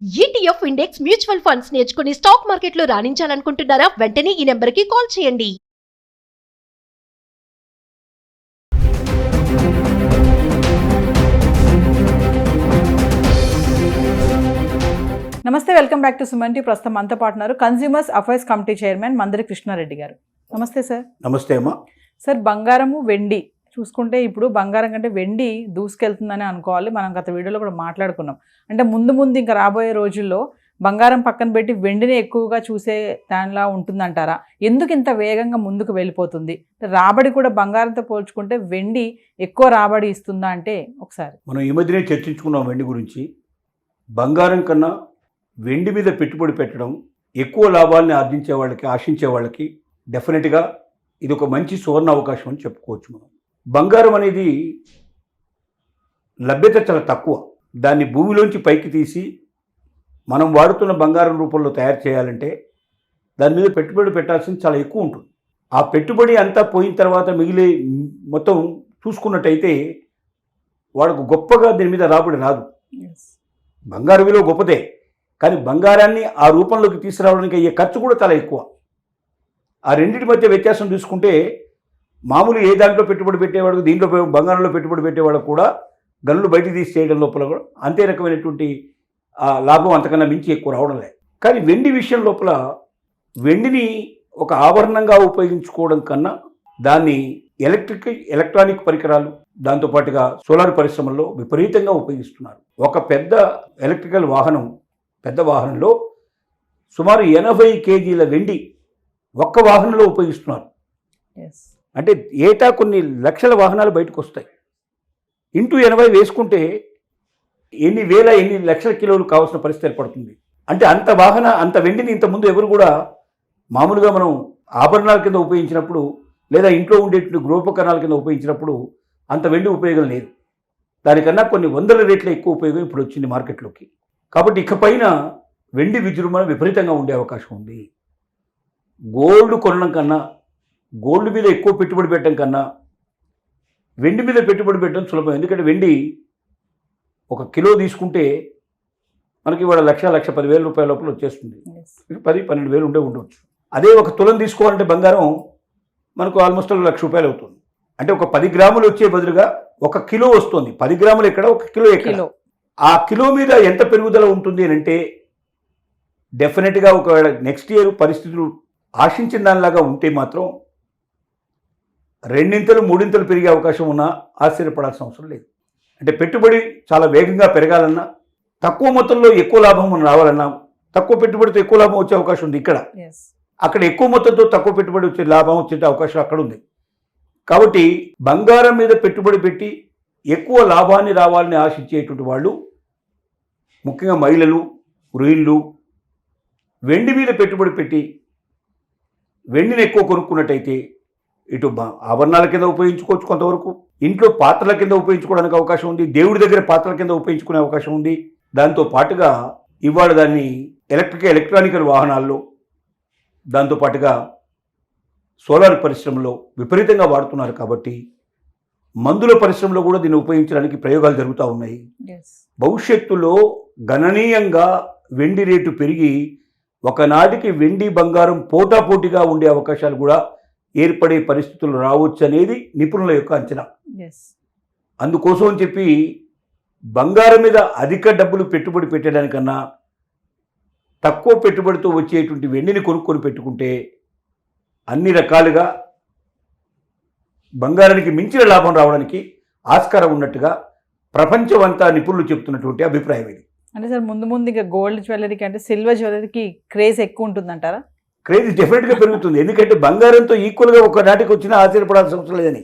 ETF index mutual funds నేర్చుకుని stock మార్కెట్లో రాణించాలనుకుంటున్నారా? వెంటనే ఈ నెంబర్కి కాల్ చేయండి. నమస్తే, welcome back to Suman TV. ప్రస్తుతం మనతో పాటున్నారు consumers affairs committee chairman Mandari Krishna Reddy గారు. నమస్తే సార్. నమస్తే అమ్మా. సార్, బంగారము వెండి చూసుకుంటే ఇప్పుడు బంగారం కంటే వెండి దూసుకెళ్తుందని అనుకోవాలి. మనం గత వీడియోలో కూడా మాట్లాడుకున్నాం. అంటే ముందు ఇంకా రాబోయే రోజుల్లో బంగారం పక్కన పెట్టి వెండిని ఎక్కువగా చూసే దానిలా ఉంటుందంటారా? ఎందుకు ఇంత వేగంగా ముందుకు వెళ్ళిపోతుంది? రాబడి కూడా బంగారంతో పోల్చుకుంటే వెండి ఎక్కువ రాబడి ఇస్తుందా అంటే ఒకసారి మనం ఈ మధ్యనే చర్చించుకున్నాం వెండి గురించి. బంగారం కన్నా వెండి మీద పెట్టుబడి పెట్టడం ఎక్కువ లాభాలని ఆశించే వాళ్ళకి డెఫినెట్గా ఇది ఒక మంచి సువర్ణ అవకాశం అని చెప్పుకోవచ్చు. మనం బంగారం అనేది లభ్యత చాలా తక్కువ. దాన్ని భూమిలోంచి పైకి తీసి మనం వాడుతున్న బంగారం రూపంలో తయారు చేయాలంటే దాని మీద పెట్టుబడి పెట్టాల్సింది చాలా ఎక్కువ ఉంటుంది. ఆ పెట్టుబడి అంతా పోయిన తర్వాత మిగిలే మొత్తం చూసుకున్నట్టయితే వాళ్ళకు గొప్పగా దీని మీద రాబడి రాదు. బంగారు విలువ గొప్పదే, కానీ బంగారాన్ని ఆ రూపంలోకి తీసుకురావడానికి అయ్యే ఖర్చు కూడా చాలా ఎక్కువ. ఆ రెండింటి మధ్య వ్యత్యాసం చూసుకుంటే మామూలు ఏ దాంట్లో పెట్టుబడి పెట్టేవాడు, దీంట్లో బంగారంలో పెట్టుబడి పెట్టేవాడు కూడా గనులు బయటికి తీసి చేయడం లోపల కూడా అంతే రకమైనటువంటి లాభం అంతకన్నా మించి ఎక్కువ రావడం లేదు. కానీ వెండి విషయం లోపల వెండిని ఒక ఆభరణంగా ఉపయోగించుకోవడం కన్నా దాన్ని ఎలక్ట్రానిక్ పరికరాలు, దాంతోపాటుగా సోలార్ పరిశ్రమల్లో విపరీతంగా ఉపయోగిస్తున్నారు. ఒక పెద్ద ఎలక్ట్రికల్ పెద్ద వాహనంలో సుమారు 80 కేజీల వెండి ఒక్క వాహనంలో ఉపయోగిస్తున్నారు. అంటే ఏటా కొన్ని లక్షల వాహనాలు బయటకు వస్తాయి. ఇంటూ 80 వేసుకుంటే ఎన్ని లక్షల కిలోలు కావాల్సిన పరిస్థితి ఏర్పడుతుంది. అంటే అంత వెండిని ఇంతకుముందు ఎవరు కూడా మామూలుగా మనం ఆభరణాల కింద ఉపయోగించినప్పుడు లేదా ఇంట్లో ఉండేటువంటి గృహోపకరణాల కింద ఉపయోగించినప్పుడు అంత వెండి ఉపయోగం లేదు. దానికన్నా కొన్ని వందల రేట్ల ఎక్కువ ఉపయోగం ఇప్పుడు వచ్చింది మార్కెట్లోకి. కాబట్టి ఇకపైన వెండి విజృంభణ విపరీతంగా ఉండే అవకాశం ఉంది. గోల్డ్ కొనడం కన్నా, గోల్డ్ మీద ఎక్కువ పెట్టుబడి పెట్టడం కన్నా వెండి మీద పెట్టుబడి పెట్టడం సులభం. ఎందుకంటే వెండి ఒక కిలో తీసుకుంటే మనకి ఇవాళ 1,10,000 రూపాయల లోపల వచ్చేస్తుంది. 10-12 వేలు ఉండవచ్చు. అదే ఒక తులం తీసుకోవాలంటే బంగారం మనకు ఆల్మోస్ట్ 1,00,000 రూపాయలు అవుతుంది. అంటే ఒక 10 గ్రాములు వచ్చే బదులుగా 1 కిలో వస్తుంది. 10 గ్రాములు ఎక్కడ, 1 కిలో ఎక్కడ. ఆ కిలో మీద ఎంత పెరుగుదల ఉంటుంది అని అంటే డెఫినెట్గా ఒకవేళ నెక్స్ట్ ఇయర్ పరిస్థితులు ఆశించిన దానిలాగా ఉంటే మాత్రం 2-3 పెరిగే అవకాశం ఉన్నా ఆశ్చర్యపడాల్సిన అవసరం లేదు. అంటే పెట్టుబడి చాలా వేగంగా పెరగాలన్నా, తక్కువ మొత్తంలో ఎక్కువ లాభం మనం రావాలన్నా, తక్కువ పెట్టుబడితో ఎక్కువ లాభం వచ్చే అవకాశం ఉంది ఇక్కడ. అక్కడ ఎక్కువ మొత్తంతో తక్కువ పెట్టుబడి వచ్చే లాభం వచ్చే అవకాశం అక్కడ ఉంది. కాబట్టి బంగారం మీద పెట్టుబడి పెట్టి ఎక్కువ లాభాన్ని రావాలని ఆశించేటువంటి వాళ్ళు, ముఖ్యంగా మహిళలు, గృహిణులు, వెండి మీద పెట్టుబడి పెట్టి వెండిని ఎక్కువ కొనుక్కున్నట్టయితే ఇటు ఆభరణాల కింద ఉపయోగించుకోవచ్చు, కొంతవరకు ఇంట్లో పాత్రల కింద ఉపయోగించుకోవడానికి అవకాశం ఉంది, దేవుడి దగ్గర పాత్రల కింద ఉపయోగించుకునే అవకాశం ఉంది. దాంతో పాటుగా ఇవాళ దాన్ని ఎలక్ట్రానికల్ వాహనాల్లో, దాంతోపాటుగా సోలార్ పరిశ్రమలో విపరీతంగా వాడుతున్నారు. కాబట్టి మందుల పరిశ్రమలో కూడా దీన్ని ఉపయోగించడానికి ప్రయోగాలు జరుగుతూ ఉన్నాయి. భవిష్యత్తులో గణనీయంగా వెండి రేటు పెరిగి ఒకనాటికి వెండి బంగారం పోటాపోటీగా ఉండే అవకాశాలు కూడా ఏర్పడే పరిస్థితులు రావచ్చు అనేది నిపుణుల యొక్క అంచనా. అందుకోసం అని చెప్పి బంగారం మీద అధిక డబ్బులు పెట్టుబడి పెట్టడానికన్నా తక్కువ పెట్టుబడితో వచ్చేటువంటి వెండిని కొనుక్కొని పెట్టుకుంటే అన్ని రకాలుగా బంగారానికి మించిన లాభం రావడానికి ఆస్కారం ఉన్నట్టుగా ప్రపంచమంతా నిపుణులు చెప్తున్నటువంటి అభిప్రాయం ఇది. అంటే సార్, ముందు ఇంకా గోల్డ్ జ్యువెలరీకి అంటే సిల్వర్ జ్యువెలరీకి క్రేజ్ ఎక్కువ ఉంటుందంటారా? క్రేజ్ డెఫినెట్గా పెరుగుతుంది. ఎందుకంటే బంగారంతో ఈక్వల్గా ఒకనాటికి వచ్చినా ఆశ్చర్యపడాల్సిన అవసరం లేదని.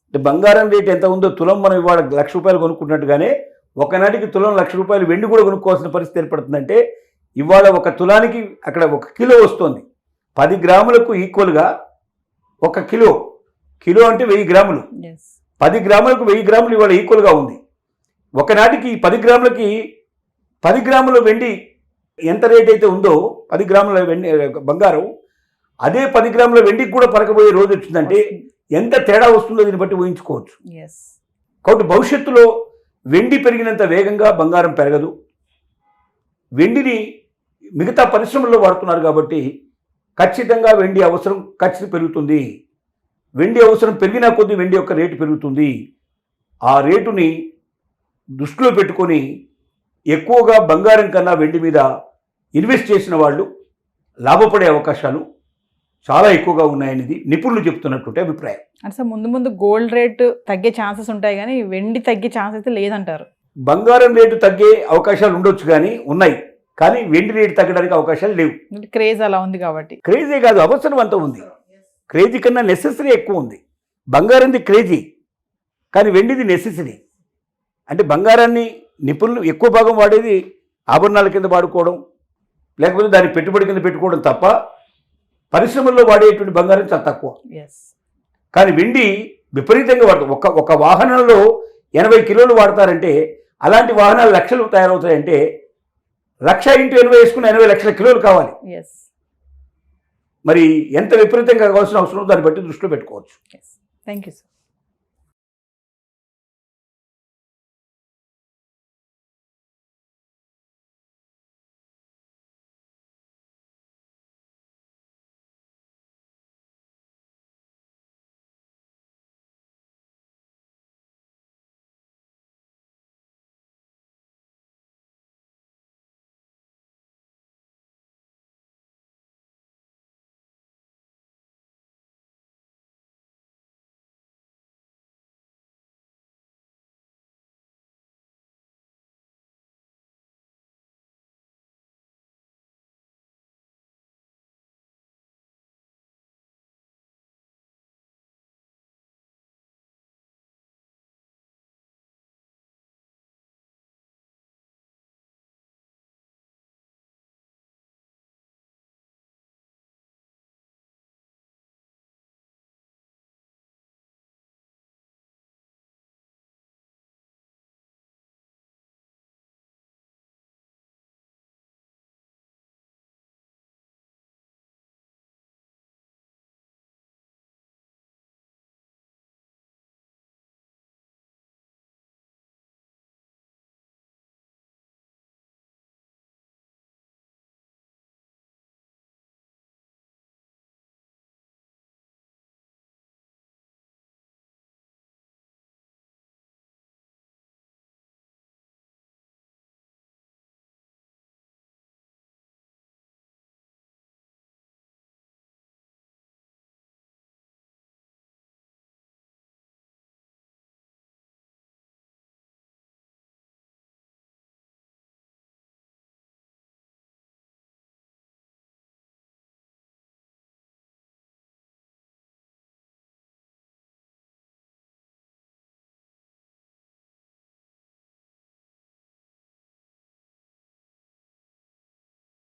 అంటే బంగారం రేట్ ఎంత ఉందో, తులం మనం ఇవాళ 1,00,000 రూపాయలు కొనుక్కున్నట్టుగానే ఒకనాటికి తులం 1,00,000 రూపాయలు వెండి కూడా కొనుక్కోవాల్సిన పరిస్థితి ఏర్పడుతుందంటే ఇవాళ ఒక తులానికి అక్కడ 1 కిలో వస్తుంది. 10 గ్రాములకు ఈక్వల్గా 1 కిలో అంటే 1000 గ్రాములు. 10 గ్రాములకు 1000 గ్రాములు ఇవాళ ఈక్వల్గా ఉంది. ఒకనాటికి 10 గ్రాముల వెండి ఎంత రేట్ అయితే ఉందో, 10 గ్రాముల వెండి బంగారం అదే 10 గ్రాముల వెండికి కూడా పరకబోయే రోజు వచ్చిందంటే ఎంత తేడా వస్తుందో దీన్ని బట్టి ఊహించుకోవచ్చు. కాబట్టి భవిష్యత్తులో వెండి పెరిగినంత వేగంగా బంగారం పెరగదు. వెండిని మిగతా పరిశ్రమల్లో వాడుతున్నారు కాబట్టి ఖచ్చితంగా వెండి అవసరం ఖచ్చితంగా పెరుగుతుంది. వెండి అవసరం పెరిగినా కొద్దీ వెండి యొక్క రేటు పెరుగుతుంది. ఆ రేటుని దృష్టిలో పెట్టుకొని ఎక్కువగా బంగారం కన్నా వెండి మీద ఇన్వెస్ట్ చేసిన వాళ్ళు లాభపడే అవకాశాలు చాలా ఎక్కువగా ఉన్నాయనేది నిపుణులు చెప్తున్నటువంటి అభిప్రాయం. అంటే సార్ ముందు ముందు గోల్డ్ రేట్ తగ్గే ఛాన్సెస్ ఉంటాయి కానీ వెండి తగ్గే ఛాన్స్ అయితే లేదంటారు. బంగారం రేటు తగ్గే అవకాశాలు ఉండొచ్చు కానీ ఉన్నాయి, కానీ వెండి రేటు తగ్గడానికి అవకాశాలు లేవు. క్రేజ్ అలా ఉంది కాబట్టి. క్రేజీ కాదు, అవసరం అంత ఉంది. క్రేజీ కన్నా నెసెసరీ ఎక్కువ ఉంది. బంగారంది క్రేజీ కానీ వెండిది నెసెసరీ. అంటే బంగారాన్ని నిపుణులు ఎక్కువ భాగం వాడేది ఆభరణాల కింద వాడుకోవడం, లేకపోతే దాన్ని పెట్టుబడి కింద పెట్టుకోవడం తప్ప పరిశ్రమల్లో వాడేటువంటి బంగారం చాలా తక్కువ. కానీ వెండి విపరీతంగా వాడతాం. ఒక వాహనంలో 80 కిలోలు వాడతారంటే అలాంటి వాహనాలు లక్షలు తయారవుతాయంటే 1,00,000 × 80 వేసుకుని 80 లక్షల కిలోలు కావాలి. మరి ఎంత విపరీతంగా కావాల్సిన అవసరం దాన్ని బట్టి దృష్టిలో పెట్టుకోవచ్చు. Thank you sir.